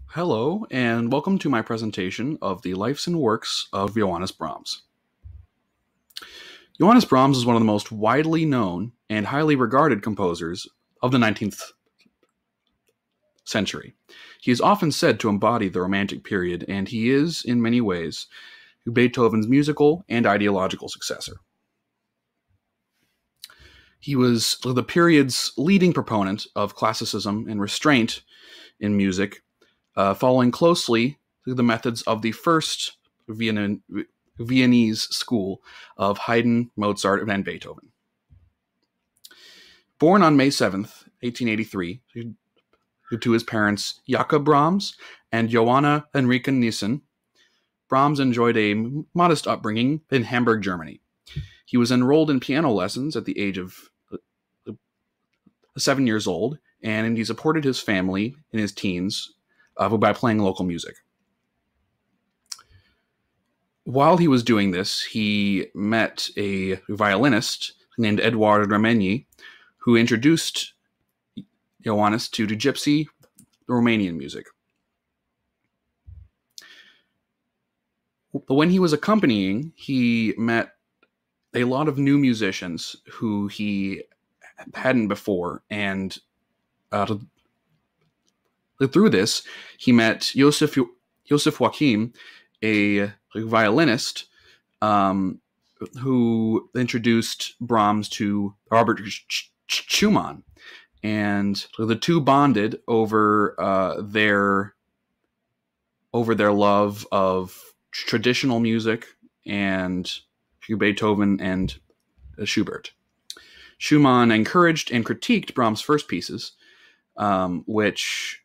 Hello, and welcome to my presentation of the lives and works of Johannes Brahms. Johannes Brahms is one of the most widely known and highly regarded composers of the 19th century. He is often said to embody the Romantic period, and he is, in many ways, Beethoven's musical and ideological successor. He was the period's leading proponent of classicism and restraint in music, following closely the methods of the first Viennese school of Haydn, Mozart, and Beethoven. Born on May 7th, 1883, to his parents Jakob Brahms and Johanna Henrika Nissen, Brahms enjoyed a modest upbringing in Hamburg, Germany. He was enrolled in piano lessons at the age of 7 years old, and he supported his family in his teens by playing local music. While he was doing this, he met a violinist named Edouard Rameny, who introduced Johannes to gypsy Romanian music. But when he was accompanying, he met a lot of new musicians who he hadn't before, and through this, he met Joseph Joachim, a violinist, who introduced Brahms to Robert Schumann, and the two bonded over their love of traditional music and Beethoven and Schubert. Schumann encouraged and critiqued Brahms' first pieces, which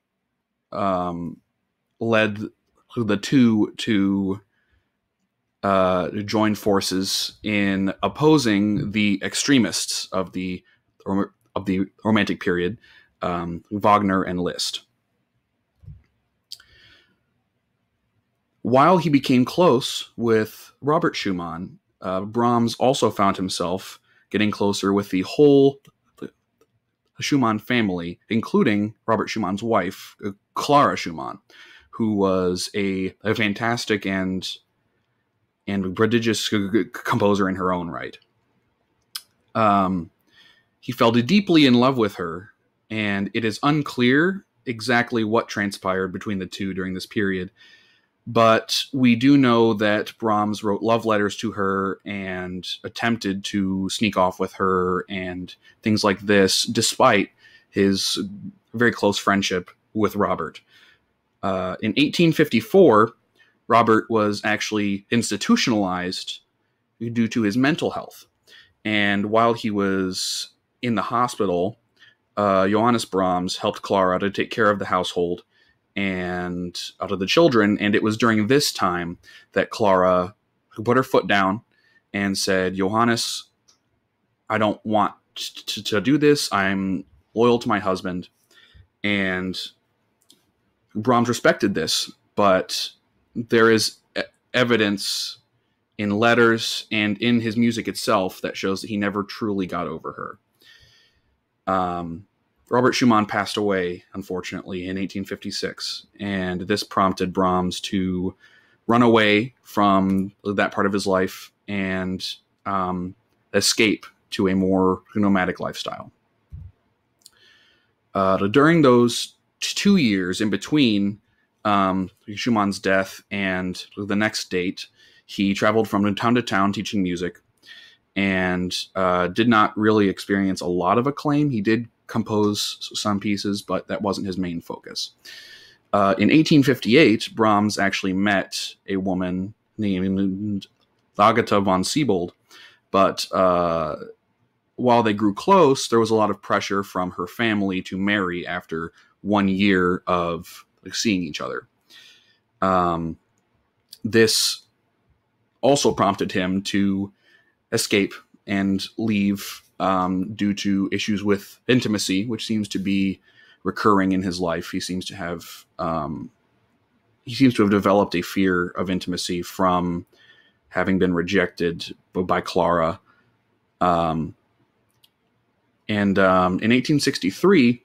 led the two to join forces in opposing the extremists of the Romantic period, Wagner and Liszt. While he became close with Robert Schumann, Brahms also found himself getting closer with the whole Schumann family, including Robert Schumann's wife, Clara Schumann, who was a fantastic and prodigious composer in her own right. He fell deeply in love with her, and it is unclear exactly what transpired between the two during this period. But we do know that Brahms wrote love letters to her and attempted to sneak off with her and things like this, despite his very close friendship with Robert. In 1854, Robert was actually institutionalized due to his mental health. And while he was in the hospital, Johannes Brahms helped Clara to take care of the household and out of the children, and it was during this time that Clara put her foot down and said, "Johannes, I don't want to do this. I'm loyal to my husband." And Brahms respected this, but there is evidence in letters and in his music itself that shows that he never truly got over her. Robert Schumann passed away, unfortunately, in 1856, and this prompted Brahms to run away from that part of his life and escape to a more nomadic lifestyle. During those 2 years in between Schumann's death and the next date, he traveled from town to town teaching music and did not really experience a lot of acclaim. He did compose some pieces, but that wasn't his main focus. In 1858, Brahms actually met a woman named Agatha von Siebold, but while they grew close, there was a lot of pressure from her family to marry after 1 year of seeing each other. This also prompted him to escape and leave due to issues with intimacy, which seems to be recurring in his life. He seems to have developed a fear of intimacy from having been rejected by Clara. In 1863,